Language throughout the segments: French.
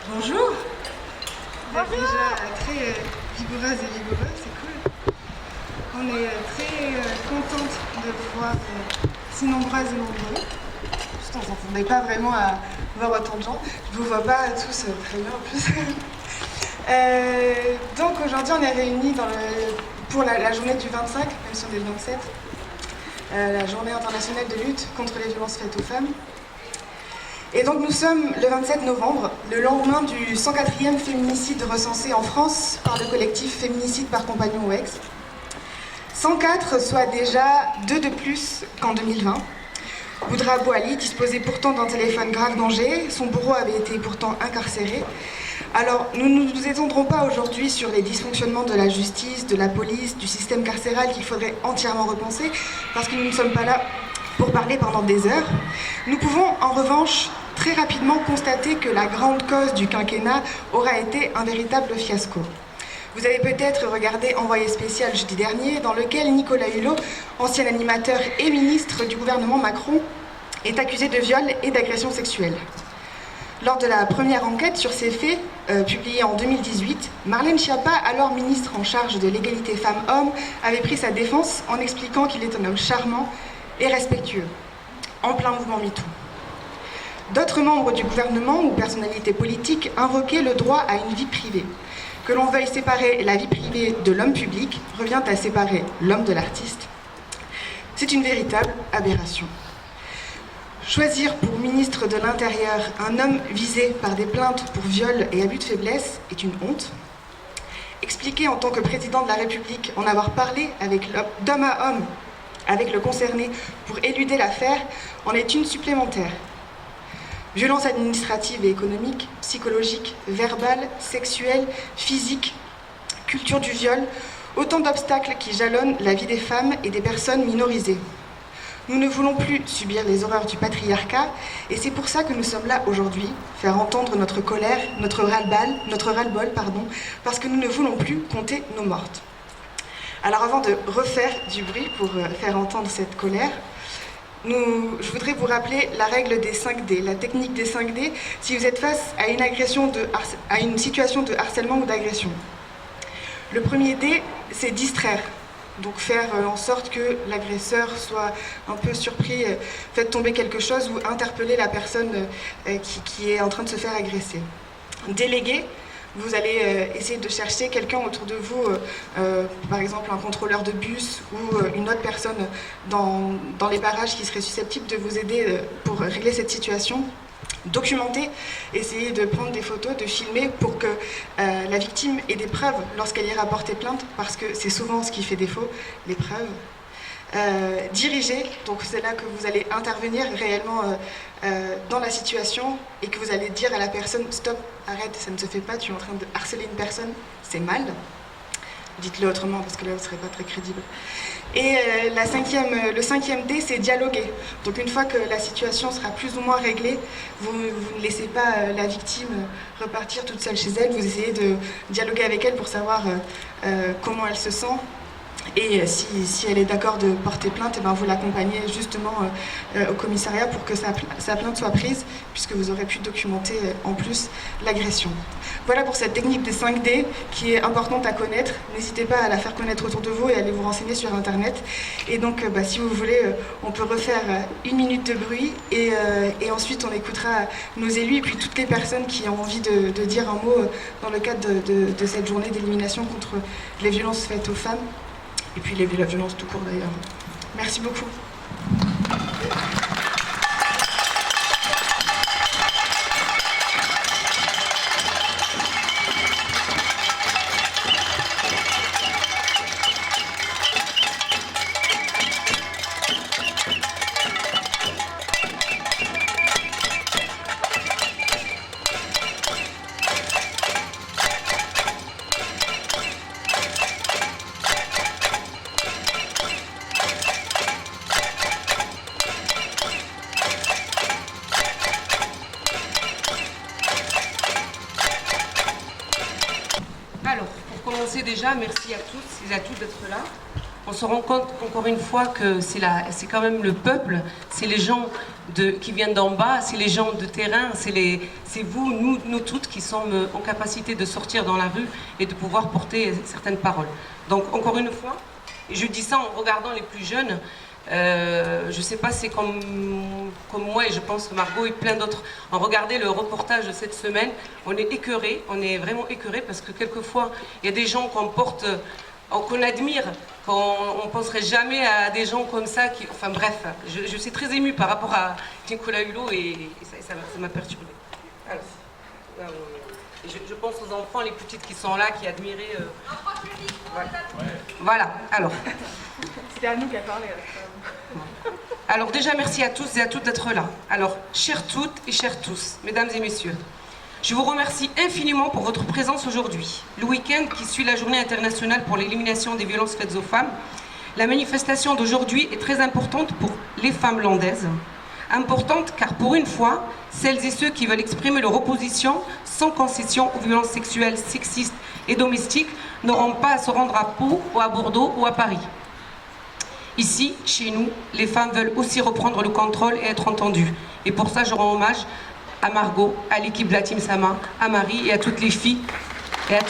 Bonjour. Bonjour. Déjà très vigoureuse et vigoureux, c'est cool. On est très contente de vous voir si nombreuses et nombreux. Juste, on ne s'entendait pas vraiment à voir autant de gens. Je ne vous vois pas tous très bien en plus. Donc aujourd'hui, on est réunis pour la journée du 25, même si on est le 27, la journée internationale de lutte contre les violences faites aux femmes. Et donc nous sommes le 27 novembre, le lendemain du 104e féminicide recensé en France par le collectif Féminicide par compagnon OEX. 104, soit déjà 2 de plus qu'en 2020. Boudra Bouali disposait pourtant d'un téléphone grave danger, son bourreau avait été pourtant incarcéré. Alors nous ne nous étendrons pas aujourd'hui sur les dysfonctionnements de la justice, de la police, du système carcéral qu'il faudrait entièrement repenser, parce que nous ne sommes pas là pour parler pendant des heures. Nous pouvons en revanche très rapidement constater que la grande cause du quinquennat aura été un véritable fiasco. Vous avez peut-être regardé Envoyé spécial jeudi dernier, dans lequel Nicolas Hulot, ancien animateur et ministre du gouvernement Macron, est accusé de viol et d'agression sexuelle. Lors de la première enquête sur ces faits, publiée en 2018, Marlène Schiappa, alors ministre en charge de l'égalité femmes-hommes, avait pris sa défense en expliquant qu'il est un homme charmant et respectueux, en plein mouvement MeToo. D'autres membres du gouvernement ou personnalités politiques invoquaient le droit à une vie privée. Que l'on veuille séparer la vie privée de l'homme public revient à séparer l'homme de l'artiste. C'est une véritable aberration. Choisir pour ministre de l'Intérieur un homme visé par des plaintes pour viol et abus de faiblesse est une honte. Expliquer en tant que président de la République en avoir parlé d'homme à homme avec le concerné pour éluder l'affaire en est une supplémentaire. Violences administratives et économiques, psychologiques, verbales, sexuelles, physiques, culture du viol, autant d'obstacles qui jalonnent la vie des femmes et des personnes minorisées. Nous ne voulons plus subir les horreurs du patriarcat et c'est pour ça que nous sommes là aujourd'hui, faire entendre notre colère, notre ras-le-bol, parce que nous ne voulons plus compter nos mortes. Alors avant de refaire du bruit pour faire entendre cette colère, je voudrais vous rappeler la règle des 5D, la technique des 5D, si vous êtes face à une situation de harcèlement ou d'agression. Le premier D, c'est distraire. Donc faire en sorte que l'agresseur soit un peu surpris, faites tomber quelque chose ou interpeller la personne qui est en train de se faire agresser. Déléguer, vous allez essayer de chercher quelqu'un autour de vous, par exemple un contrôleur de bus ou une autre personne dans les barrages qui serait susceptible de vous aider pour régler cette situation. Documenter, essayer de prendre des photos, de filmer pour que la victime ait des preuves lorsqu'elle ira porter plainte, parce que c'est souvent ce qui fait défaut, les preuves. Diriger, donc c'est là que vous allez intervenir réellement dans la situation et que vous allez dire à la personne « Stop, arrête, ça ne se fait pas, tu es en train de harceler une personne, c'est mal ». Dites-le autrement parce que là vous ne serez pas très crédible. Et le cinquième D, c'est dialoguer. Donc une fois que la situation sera plus ou moins réglée, vous ne laissez pas la victime repartir toute seule chez elle, vous essayez de dialoguer avec elle pour savoir comment elle se sent. Et si elle est d'accord de porter plainte, vous l'accompagnez justement au commissariat pour que sa plainte soit prise, puisque vous aurez pu documenter en plus l'agression. Voilà pour cette technique des 5D qui est importante à connaître. N'hésitez pas à la faire connaître autour de vous et à aller vous renseigner sur Internet. Et donc, si vous voulez, on peut refaire 1 minute de bruit et ensuite on écoutera nos élus et puis toutes les personnes qui ont envie de dire un mot dans le cadre de cette journée d'élimination contre les violences faites aux femmes. Et puis la violence tout court d'ailleurs. Merci beaucoup. Alors, pour commencer déjà, merci à tous et à toutes d'être là. on se rend compte encore une fois que c'est quand même le peuple, c'est les gens qui viennent d'en bas, c'est les gens de terrain, c'est vous, nous toutes qui sommes en capacité de sortir dans la rue et de pouvoir porter certaines paroles. Donc encore une fois, et je dis ça en regardant les plus jeunes, je sais pas, c'est comme moi et je pense que Margot et plein d'autres ont regardé le reportage de cette semaine, on est écœurés, on est vraiment écœurés parce que quelquefois il y a des gens qu'on admire, qu'on ne penserait jamais à des gens comme ça qui... Enfin bref, je suis très émue par rapport à Nicolas Hulot et ça m'a perturbée. Alors, je pense aux enfants, les petites qui sont là, qui admiraient... Voilà, alors... C'était à nous qui a parlé. Alors déjà, merci à tous et à toutes d'être là. Alors, chères toutes et chers tous, mesdames et messieurs, je vous remercie infiniment pour votre présence aujourd'hui. Le week-end qui suit la Journée internationale pour l'élimination des violences faites aux femmes, la manifestation d'aujourd'hui est très importante pour les femmes landaises. Importante car pour une fois, celles et ceux qui veulent exprimer leur opposition sans concession aux violences sexuelles, sexistes et domestiques n'auront pas à se rendre à Pau ou à Bordeaux ou à Paris. Ici, chez nous, les femmes veulent aussi reprendre le contrôle et être entendues. Et pour ça, je rends hommage à Margot, à l'équipe de la Team Sama, à Marie et à toutes les filles qui œuvrent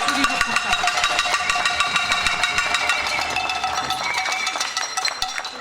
tous les jours pour ça.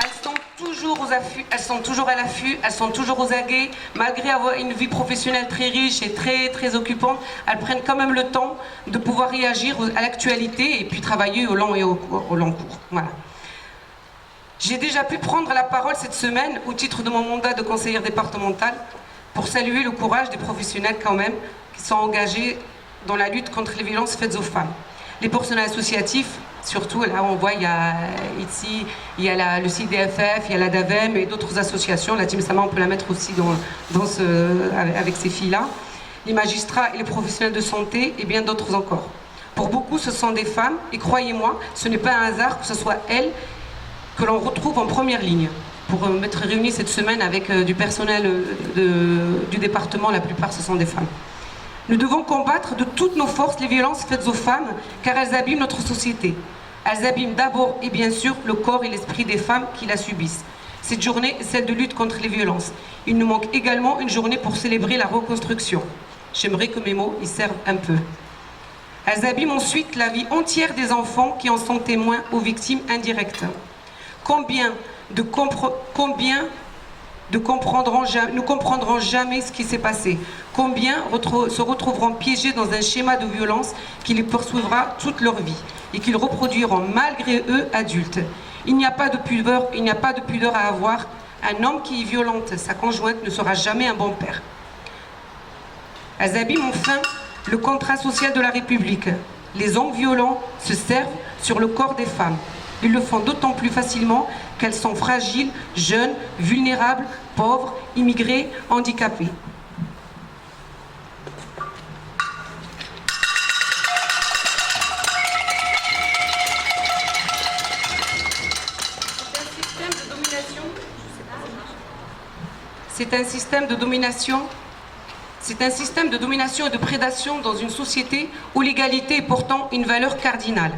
Elles sont toujours à l'affût, elles sont toujours aux aguets, malgré avoir une vie professionnelle très riche et très occupante, elles prennent quand même le temps de pouvoir réagir à l'actualité et puis travailler au long cours. Voilà. J'ai déjà pu prendre la parole cette semaine au titre de mon mandat de conseillère départementale pour saluer le courage des professionnels quand même qui sont engagés dans la lutte contre les violences faites aux femmes. Les personnels associatifs, surtout là on voit il y a le CIDFF, il y a la DAVEM et d'autres associations, la Team Sama on peut la mettre aussi avec ces filles-là, les magistrats et les professionnels de santé et bien d'autres encore. Pour beaucoup ce sont des femmes et croyez-moi, ce n'est pas un hasard que ce soit elles que l'on retrouve en première ligne pour m'être réunie cette semaine avec du personnel du département, la plupart ce sont des femmes. Nous devons combattre de toutes nos forces les violences faites aux femmes car elles abîment notre société. Elles abîment d'abord et bien sûr le corps et l'esprit des femmes qui la subissent. Cette journée est celle de lutte contre les violences. Il nous manque également une journée pour célébrer la reconstruction. J'aimerais que mes mots y servent un peu. Elles abîment ensuite la vie entière des enfants qui en sont témoins aux victimes indirectes. Combien ne comprendront jamais ce qui s'est passé? Combien se retrouveront piégés dans un schéma de violence qui les poursuivra toute leur vie et qu'ils reproduiront malgré eux adultes? Il n'y a pas de pudeur à avoir. Un homme qui violente sa conjointe ne sera jamais un bon père. Elles abîment enfin le contrat social de la République. Les hommes violents se servent sur le corps des femmes. Ils le font d'autant plus facilement qu'elles sont fragiles, jeunes, vulnérables, pauvres, immigrées, handicapées. C'est un système de domination et de prédation dans une société où l'égalité est pourtant une valeur cardinale.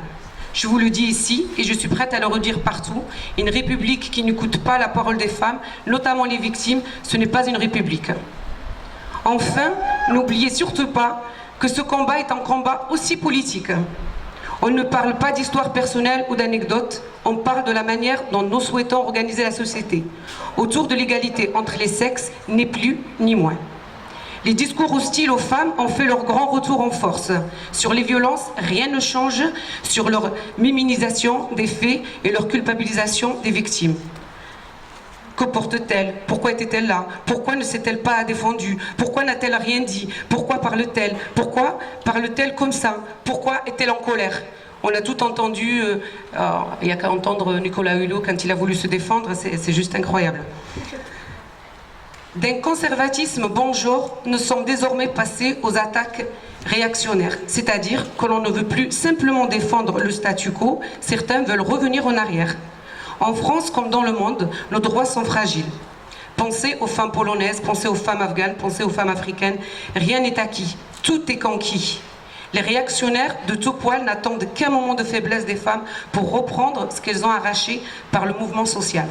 Je vous le dis ici, et je suis prête à le redire partout, une république qui n'écoute pas la parole des femmes, notamment les victimes, ce n'est pas une république. Enfin, n'oubliez surtout pas que ce combat est un combat aussi politique. On ne parle pas d'histoire personnelle ou d'anecdotes, on parle de la manière dont nous souhaitons organiser la société, autour de l'égalité entre les sexes, ni plus ni moins. Les discours hostiles aux femmes ont fait leur grand retour en force. Sur les violences, rien ne change sur leur minimisation des faits et leur culpabilisation des victimes. Que porte-t-elle? Pourquoi était-elle là? Pourquoi ne s'est-elle pas défendue? Pourquoi n'a-t-elle rien dit? Pourquoi parle-t-elle? Pourquoi parle-t-elle comme ça? Pourquoi est-elle en colère? On a tout entendu, il n'y a qu'à entendre Nicolas Hulot quand il a voulu se défendre, c'est juste incroyable. D'un conservatisme bon genre, nous sommes désormais passés aux attaques réactionnaires, c'est-à-dire que l'on ne veut plus simplement défendre le statu quo, certains veulent revenir en arrière. En France comme dans le monde, nos droits sont fragiles. Pensez aux femmes polonaises, pensez aux femmes afghanes, pensez aux femmes africaines, rien n'est acquis, tout est conquis. Les réactionnaires de tout poil n'attendent qu'un moment de faiblesse des femmes pour reprendre ce qu'elles ont arraché par le mouvement social.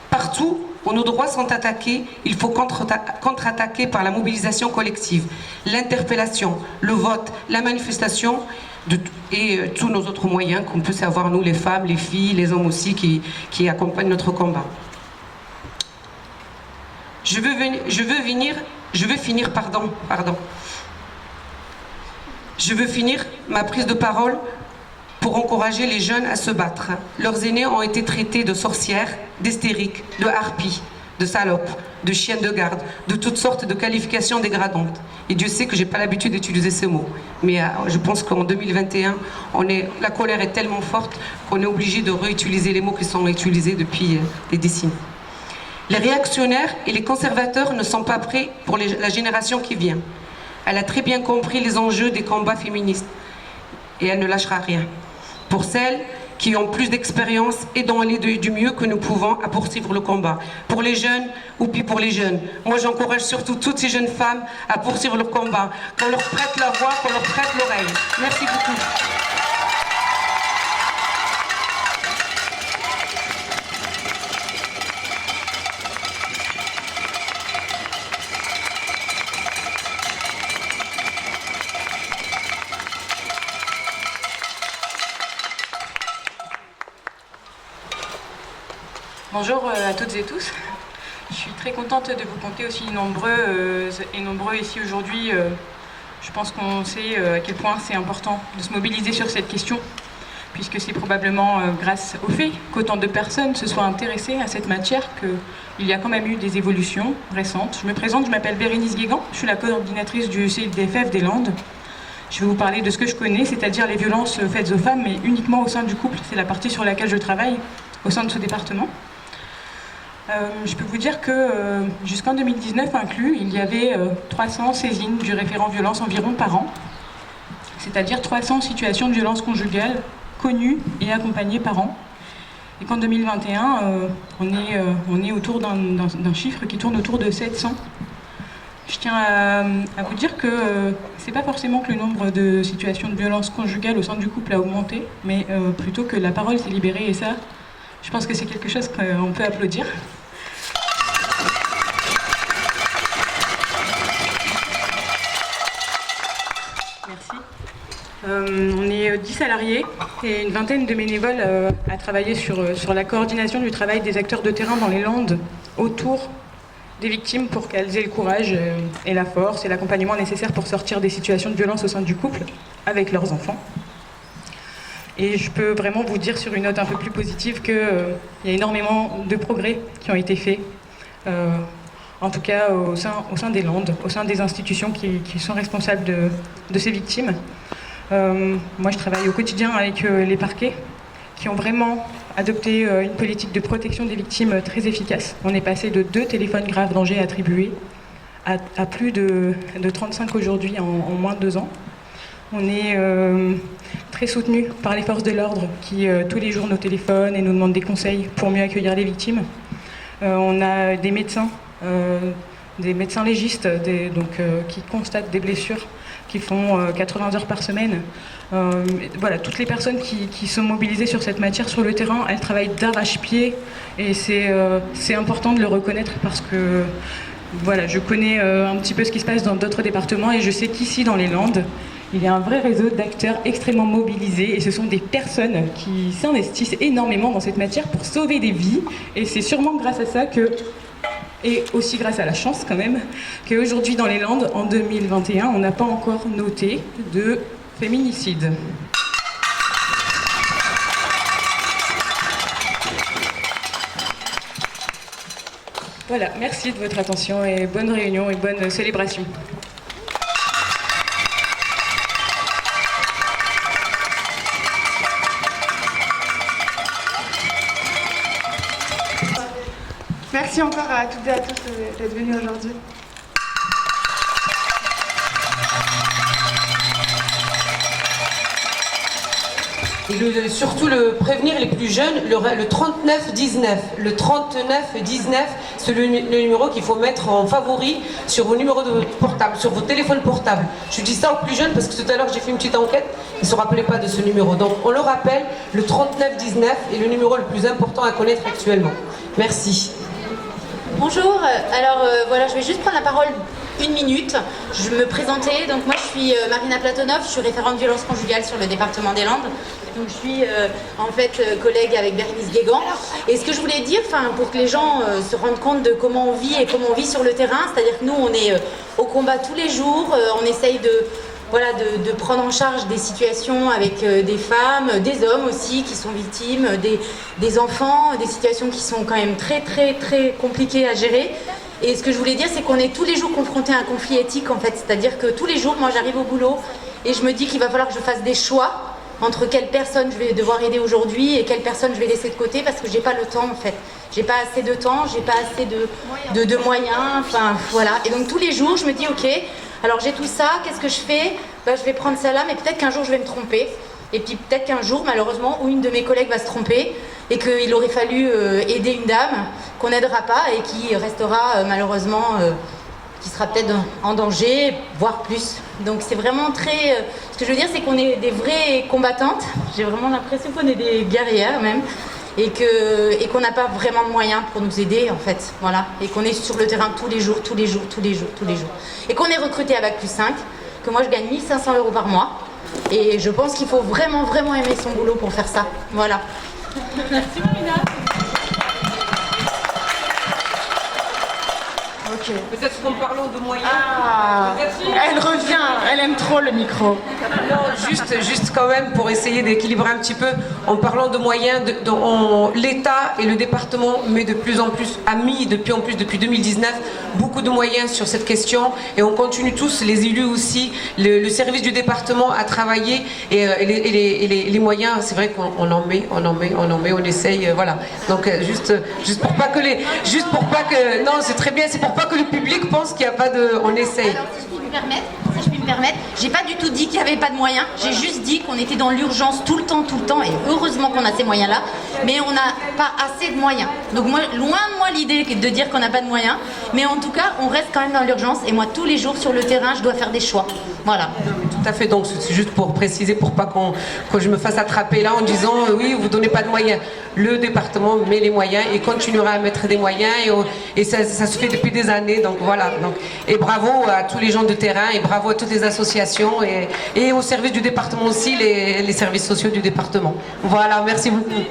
Partout où nos droits sont attaqués, il faut contre-attaquer par la mobilisation collective, l'interpellation, le vote, la manifestation et tous nos autres moyens qu'on peut savoir, nous les femmes, les filles, les hommes aussi qui accompagnent notre combat. Je veux finir ma prise de parole pour encourager les jeunes à se battre. Leurs aînés ont été traités de sorcières, d'hystériques, de harpies, de salopes, de chiennes de garde, de toutes sortes de qualifications dégradantes. Et Dieu sait que je n'ai pas l'habitude d'utiliser ces mots. Mais je pense qu'en 2021, la colère est tellement forte qu'on est obligé de réutiliser les mots qui sont utilisés depuis des décennies. Les réactionnaires et les conservateurs ne sont pas prêts pour la génération qui vient. Elle a très bien compris les enjeux des combats féministes et elle ne lâchera rien. Pour celles qui ont plus d'expérience, aidons-les du mieux que nous pouvons à poursuivre le combat. Pour les jeunes, ou puis pour les jeunes. Moi, j'encourage surtout toutes ces jeunes femmes à poursuivre leur combat, qu'on leur prête la voix, qu'on leur prête l'oreille. Merci beaucoup. Bonjour à toutes et tous. Je suis très contente de vous compter aussi nombreux et nombreux ici aujourd'hui. Je pense qu'on sait à quel point c'est important de se mobiliser sur cette question, puisque c'est probablement grâce au fait qu'autant de personnes se soient intéressées à cette matière qu'il y a quand même eu des évolutions récentes. Je me présente, je m'appelle Bérénice Guégan, je suis la coordinatrice du CIDFF des Landes. Je vais vous parler de ce que je connais, c'est-à-dire les violences faites aux femmes, mais uniquement au sein du couple. C'est la partie sur laquelle je travaille au sein de ce département. Je peux vous dire que jusqu'en 2019 inclus, il y avait 300 saisines du référent violence environ par an, c'est-à-dire 300 situations de violence conjugale connues et accompagnées par an. Et qu'en 2021, on est autour d'un chiffre qui tourne autour de 700. Je tiens à vous dire que c'est pas forcément que le nombre de situations de violence conjugale au sein du couple a augmenté, mais plutôt que la parole s'est libérée, et ça, je pense que c'est quelque chose qu'on peut applaudir. Merci. On est 10 salariés et une vingtaine de bénévoles à travailler sur la coordination du travail des acteurs de terrain dans les Landes autour des victimes pour qu'elles aient le courage et la force et l'accompagnement nécessaire pour sortir des situations de violence au sein du couple avec leurs enfants. Et je peux vraiment vous dire sur une note un peu plus positive qu'il y a énormément de progrès qui ont été faits, en tout cas au sein des Landes, au sein des institutions qui sont responsables de ces victimes. Moi, je travaille au quotidien avec les parquets qui ont vraiment adopté une politique de protection des victimes très efficace. On est passé de 2 téléphones graves danger attribués à plus de 35 aujourd'hui en moins de 2 ans. On est très soutenu par les forces de l'ordre qui tous les jours nous téléphonent et nous demandent des conseils pour mieux accueillir les victimes. On a des médecins légistes qui constatent des blessures, qui font 80 heures par semaine. Voilà, toutes les personnes qui sont mobilisées sur cette matière sur le terrain, elles travaillent d'arrache-pied et c'est important de le reconnaître parce que voilà, je connais un petit peu ce qui se passe dans d'autres départements et je sais qu'ici dans les Landes, il y a un vrai réseau d'acteurs extrêmement mobilisés et ce sont des personnes qui s'investissent énormément dans cette matière pour sauver des vies et c'est sûrement grâce à ça et aussi grâce à la chance quand même, qu'aujourd'hui dans les Landes, en 2021, on n'a pas encore noté de féminicide. Voilà, merci de votre attention et bonne réunion et bonne célébration. Merci encore à toutes et à tous d'être venus aujourd'hui. Et surtout prévenir les plus jeunes, le 3919. Le 3919, c'est le numéro qu'il faut mettre en favori sur vos numéros de portable, sur vos téléphones portables. Je dis ça aux plus jeunes parce que tout à l'heure j'ai fait une petite enquête, ils ne se rappelaient pas de ce numéro. Donc on le rappelle, le 3919 est le numéro le plus important à connaître actuellement. Merci. Bonjour, voilà, je vais juste prendre la parole 1 minute. Je me présenter, donc moi je suis Marina Platonov, je suis référente violence conjugale sur le département des Landes. Donc je suis en fait collègue avec Bérénice Guégan. Et ce que je voulais dire, pour que les gens se rendent compte de comment on vit et comment on vit sur le terrain, c'est-à-dire que nous on est au combat tous les jours, on essaye de prendre en charge des situations avec des femmes, des hommes aussi qui sont victimes, des enfants, des situations qui sont quand même très très très compliquées à gérer. Et ce que je voulais dire, c'est qu'on est tous les jours confrontés à un conflit éthique en fait, c'est-à-dire que tous les jours, moi j'arrive au boulot et je me dis qu'il va falloir que je fasse des choix entre quelle personne je vais devoir aider aujourd'hui et quelle personne je vais laisser de côté parce que j'ai pas le temps en fait. J'ai pas assez de temps, j'ai pas assez de moyens, voilà. Et donc tous les jours, je me dis ok, alors j'ai tout ça, qu'est-ce que je fais? Je vais prendre ça là, mais peut-être qu'un jour je vais me tromper. Et puis peut-être qu'un jour, malheureusement, où une de mes collègues va se tromper et qu'il aurait fallu aider une dame qu'on n'aidera pas et qui restera malheureusement, qui sera peut-être en danger, voire plus. Donc c'est vraiment très... ce que je veux dire, c'est qu'on est des vraies combattantes. J'ai vraiment l'impression qu'on est des guerrières même. Et qu'on n'a pas vraiment de moyens pour nous aider en fait, voilà. Et qu'on est sur le terrain tous les jours. Et qu'on est recruté à Bac+5, que moi je gagne 1 500 € par mois. Et je pense qu'il faut vraiment, vraiment aimer son boulot pour faire ça. Voilà. Merci Marina. Ok. Peut-être qu'en parlant de moyens... Ah, elle revient, elle aime trop le micro. Non, juste quand même pour essayer d'équilibrer un petit peu, en parlant de moyens, l'État et le département met de plus en plus, a mis depuis 2019, beaucoup de moyens sur cette question et on continue tous, les élus aussi, le service du département à travailler et les moyens, c'est vrai qu'on en met, on essaye, voilà. Donc juste pour pas que non, c'est très bien, c'est pour pas que le public pense qu'il n'y a pas de... On essaye. Alors, si je puis me permettre, j'ai pas du tout dit qu'il n'y avait pas de moyens. J'ai juste dit qu'on était dans l'urgence tout le temps. Et heureusement qu'on a ces moyens-là. Mais on n'a pas assez de moyens. Donc moi, loin de moi l'idée de dire qu'on n'a pas de moyens. Mais en tout cas, on reste quand même dans l'urgence. Et moi, tous les jours sur le terrain, je dois faire des choix. Voilà. Tout à fait, donc c'est juste pour préciser, pour pas que je me fasse attraper là en disant oui, vous donnez pas de moyens. Le département met les moyens et continuera à mettre des moyens et ça se fait depuis des années, donc voilà. Donc, et bravo à tous les gens de terrain et bravo à toutes les associations et au service du département aussi, les services sociaux du département. Voilà, merci beaucoup.